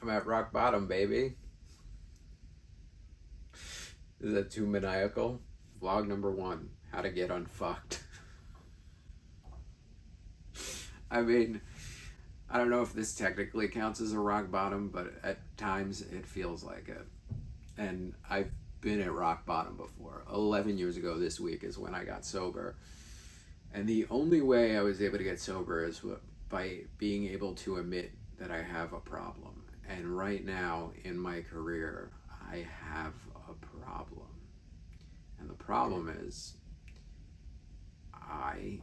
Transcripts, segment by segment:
I'm at rock bottom, baby. Is that too maniacal? Vlog number 1, how to get unfucked. I mean, I don't know if this technically counts as a rock bottom, but at times it feels like it. And I've been at rock bottom before. 11 years ago this week is when I got sober. And the only way I was able to get sober is by being able to admit that I have a problem. And right now in my career, I have a problem. And the problem is I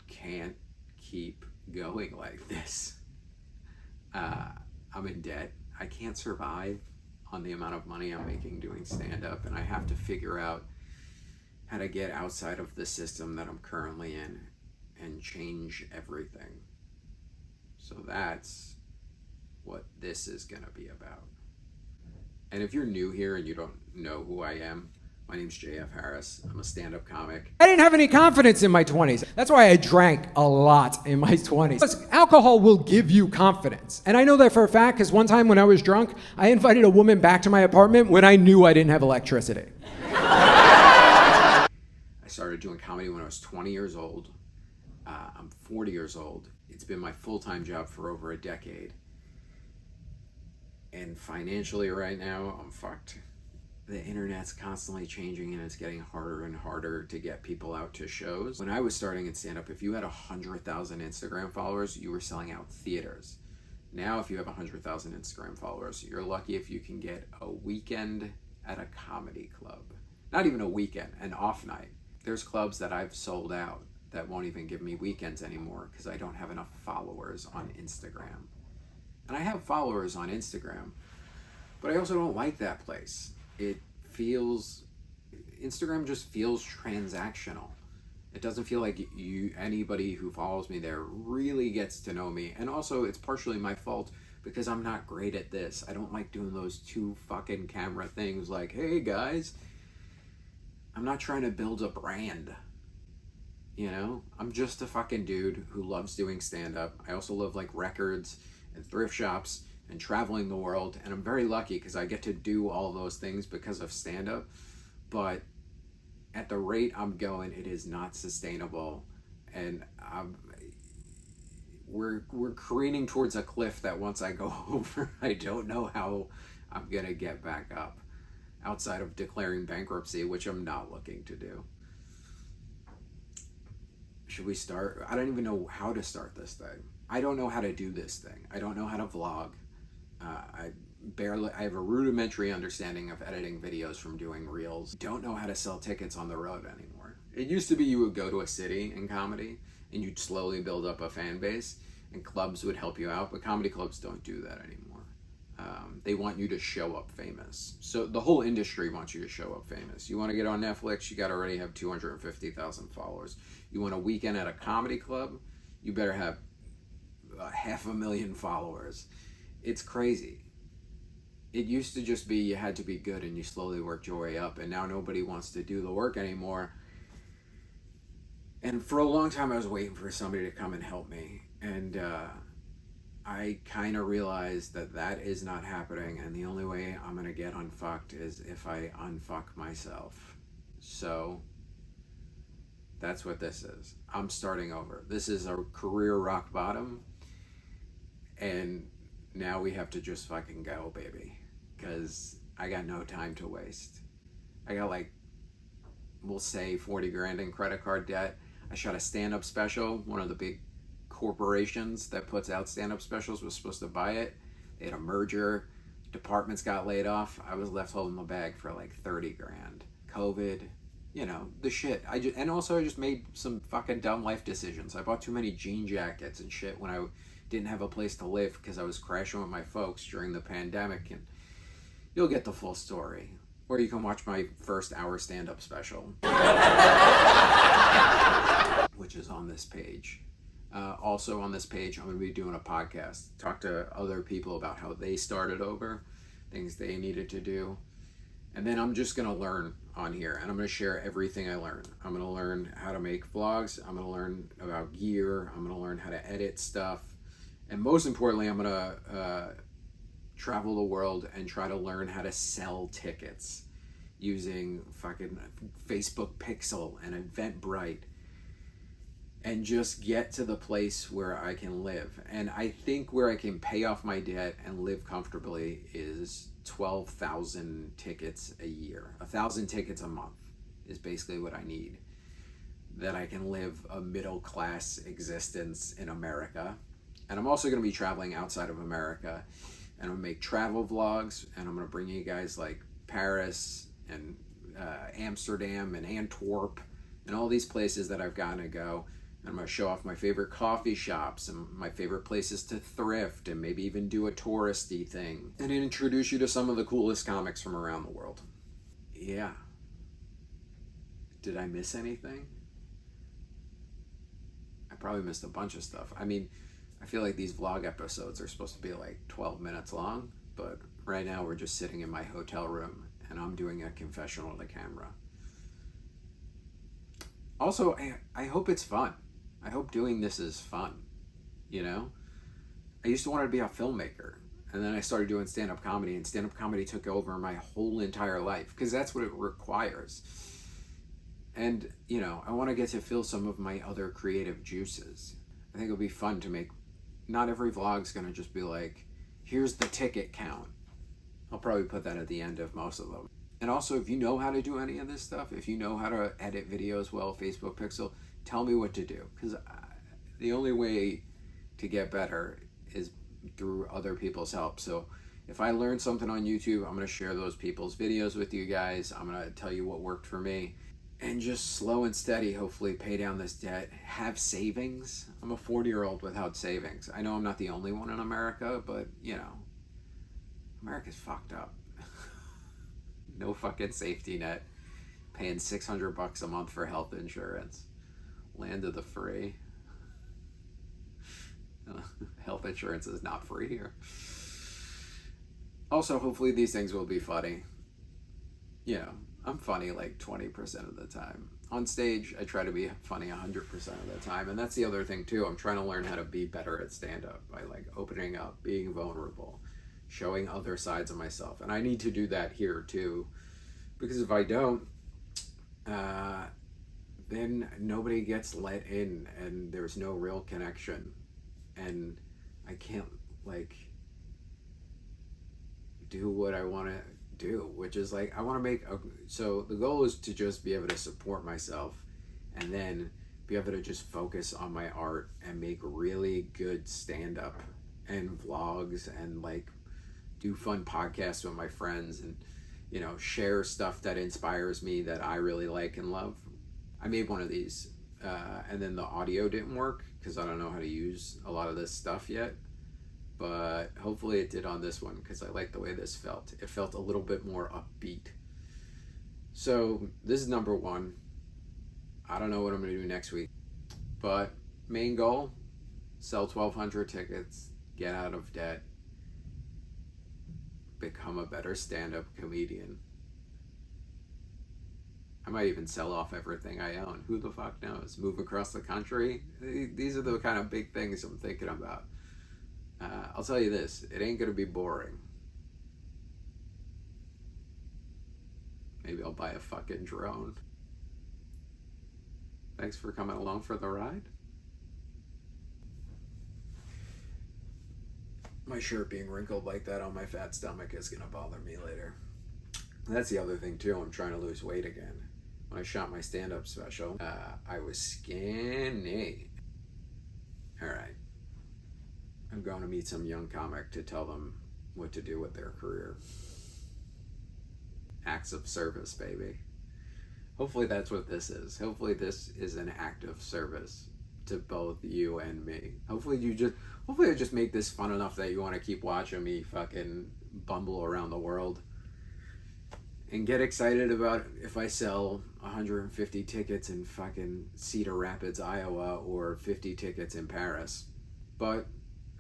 can't keep going like this. I'm in debt. I can't survive on the amount of money I'm making doing stand-up, and I have to figure out how to get outside of the system that I'm currently in and change everything. So that's what this is going to be about. And if you're new here and you don't know who I am, my name's J.F. Harris. I'm a stand-up comic. I didn't have any confidence in my 20s. That's why I drank a lot in my 20s. Because alcohol will give you confidence. And I know that for a fact because one time when I was drunk, I invited a woman back to my apartment when I knew I didn't have electricity. I started doing comedy when I was 20 years old. I'm 40 years old. It's been my full-time job for over a decade. And financially right now, I'm fucked. The internet's constantly changing and it's getting harder and harder to get people out to shows. When I was starting in stand-up, if you had 100,000 Instagram followers, you were selling out theaters. Now, if you have 100,000 Instagram followers, you're lucky if you can get a weekend at a comedy club. Not even a weekend, an off night. There's clubs that I've sold out that won't even give me weekends anymore because I don't have enough followers on Instagram. And I have followers on Instagram, but I also don't like that place. Instagram just feels transactional. It doesn't feel like anybody who follows me there really gets to know me. And also it's partially my fault because I'm not great at this. I don't like doing those 2 fucking camera things like, hey guys, I'm not trying to build a brand. You know, I'm just a fucking dude who loves doing stand-up. I also love like records and thrift shops and traveling the world, and I'm very lucky because I get to do all those things because of stand-up. But at the rate I'm going, it is not sustainable, and we're careening towards a cliff that once I go over, I don't know how I'm gonna get back up outside of declaring bankruptcy, which I'm not looking to do. Should we start? I don't even know how to start this thing. I don't know how to do this thing. I don't know how to vlog. I have a rudimentary understanding of editing videos from doing reels. Don't know how to sell tickets on the road anymore. It used to be you would go to a city in comedy and you'd slowly build up a fan base and clubs would help you out, but comedy clubs don't do that anymore. They want you to show up famous. So the whole industry wants you to show up famous. You want to get on Netflix, you got to already have 250,000 followers. You want a weekend at a comedy club, you better have 500,000 followers. It's crazy. It used to just be you had to be good and you slowly worked your way up, and now nobody wants to do the work anymore. And for a long time I was waiting for somebody to come and help me, and I kind of realized that that is not happening, and the only way I'm gonna get unfucked is if I unfuck myself. So that's what this is. I'm starting over. This is a career rock bottom, and now we have to just fucking go, baby, because I got no time to waste. I got like, we'll say 40 grand in credit card debt. I shot a stand-up special. One of the big corporations that puts out stand-up specials was supposed to buy it. They had a merger. Departments got laid off. I was left holding the bag for like 30 grand. COVID, you know, the shit. I just made some fucking dumb life decisions. I bought too many jean jackets and shit when I didn't have a place to live because I was crashing with my folks during the pandemic, and you'll get the full story. Or you can watch my first hour stand-up special, which is on this page. Also on this page, I'm going to be doing a podcast. Talk to other people about how they started over, things they needed to do. And then I'm just going to learn on here, and I'm going to share everything I learned. I'm going to learn how to make vlogs. I'm going to learn about gear. I'm going to learn how to edit stuff. And most importantly, I'm gonna travel the world and try to learn how to sell tickets using fucking Facebook Pixel and Eventbrite, and just get to the place where I can live. And I think where I can pay off my debt and live comfortably is 12,000 tickets a year. 1,000 tickets a month is basically what I need. That I can live a middle class existence in America. And I'm also going to be traveling outside of America. And I'm going to make travel vlogs. And I'm going to bring you guys like Paris and Amsterdam and Antwerp and all these places that I've gotten to go. And I'm going to show off my favorite coffee shops and my favorite places to thrift and maybe even do a touristy thing. And introduce you to some of the coolest comics from around the world. Yeah. Did I miss anything? I probably missed a bunch of stuff. I mean, I feel like these vlog episodes are supposed to be like 12 minutes long, but right now we're just sitting in my hotel room and I'm doing a confessional to camera. Also, I hope it's fun. I hope doing this is fun, you know? I used to want to be a filmmaker, and then I started doing stand-up comedy, and stand-up comedy took over my whole entire life, because that's what it requires. And, you know, I want to get to feel some of my other creative juices. I think it'll be fun to make, not every vlog's going to just be like, here's the ticket count. I'll probably put that at the end of most of them. And also, if you know how to do any of this stuff, if you know how to edit videos well, Facebook Pixel, tell me what to do. Because the only way to get better is through other people's help. So if I learn something on YouTube, I'm going to share those people's videos with you guys. I'm going to tell you what worked for me. And just slow and steady, hopefully pay down this debt. Have savings. I'm a 40-year-old without savings. I know I'm not the only one in America, but, you know, America's fucked up. No fucking safety net. Paying $600 a month for health insurance. Land of the free. Health insurance is not free here. Also, hopefully these things will be funny. You know, I'm funny like 20% of the time. On stage, I try to be funny 100% of the time. And that's the other thing too. I'm trying to learn how to be better at stand-up by like opening up, being vulnerable, showing other sides of myself. And I need to do that here too, because if I don't, then nobody gets let in and there's no real connection. And I can't like do what I want to do, which is like, I want to make so the goal is to just be able to support myself and then be able to just focus on my art and make really good stand-up and vlogs and like do fun podcasts with my friends and, you know, share stuff that inspires me that I really like and love. I made one of these and then the audio didn't work because I don't know how to use a lot of this stuff yet, but hopefully it did on this one because I like the way this felt. It felt a little bit more upbeat. So this is number one. I don't know what I'm going to do next week, but main goal, sell 1,200 tickets, get out of debt, become a better stand-up comedian. I might even sell off everything I own. Who the fuck knows? Move across the country. These are the kind of big things I'm thinking about. I'll tell you this, it ain't gonna be boring. Maybe I'll buy a fucking drone. Thanks for coming along for the ride. My shirt being wrinkled like that on my fat stomach is gonna bother me later. And that's the other thing too, I'm trying to lose weight again. When I shot my stand-up special, I was skinny. Alright. I'm going to meet some young comic to tell them what to do with their career. Acts of service, baby. Hopefully that's what this is. Hopefully this is an act of service to both you and me. Hopefully I just make this fun enough that you want to keep watching me fucking bumble around the world. And get excited about if I sell 150 tickets in fucking Cedar Rapids, Iowa, or 50 tickets in Paris. But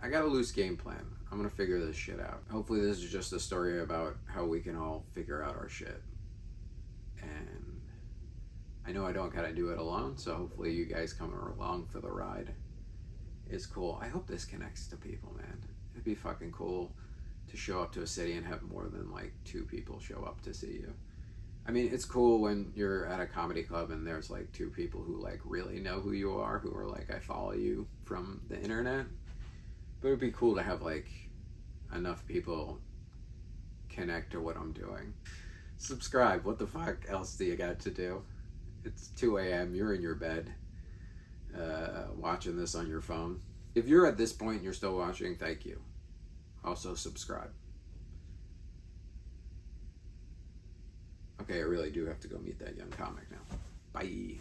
I got a loose game plan. I'm gonna figure this shit out. Hopefully this is just a story about how we can all figure out our shit. And I know I don't gotta do it alone, so hopefully you guys come along for the ride. is cool. I hope this connects to people, man. It'd be fucking cool to show up to a city and have more than like 2 people show up to see you. I mean, it's cool when you're at a comedy club and there's like 2 people who like really know who you are, who are like, I follow you from the internet. But it'd be cool to have like enough people connect to what I'm doing. Subscribe. What the fuck else do you got to do? It's 2 a.m. You're in your bed watching this on your phone. If you're at this point and you're still watching, thank you. Also subscribe. Okay, I really do have to go meet that young comic now. Bye.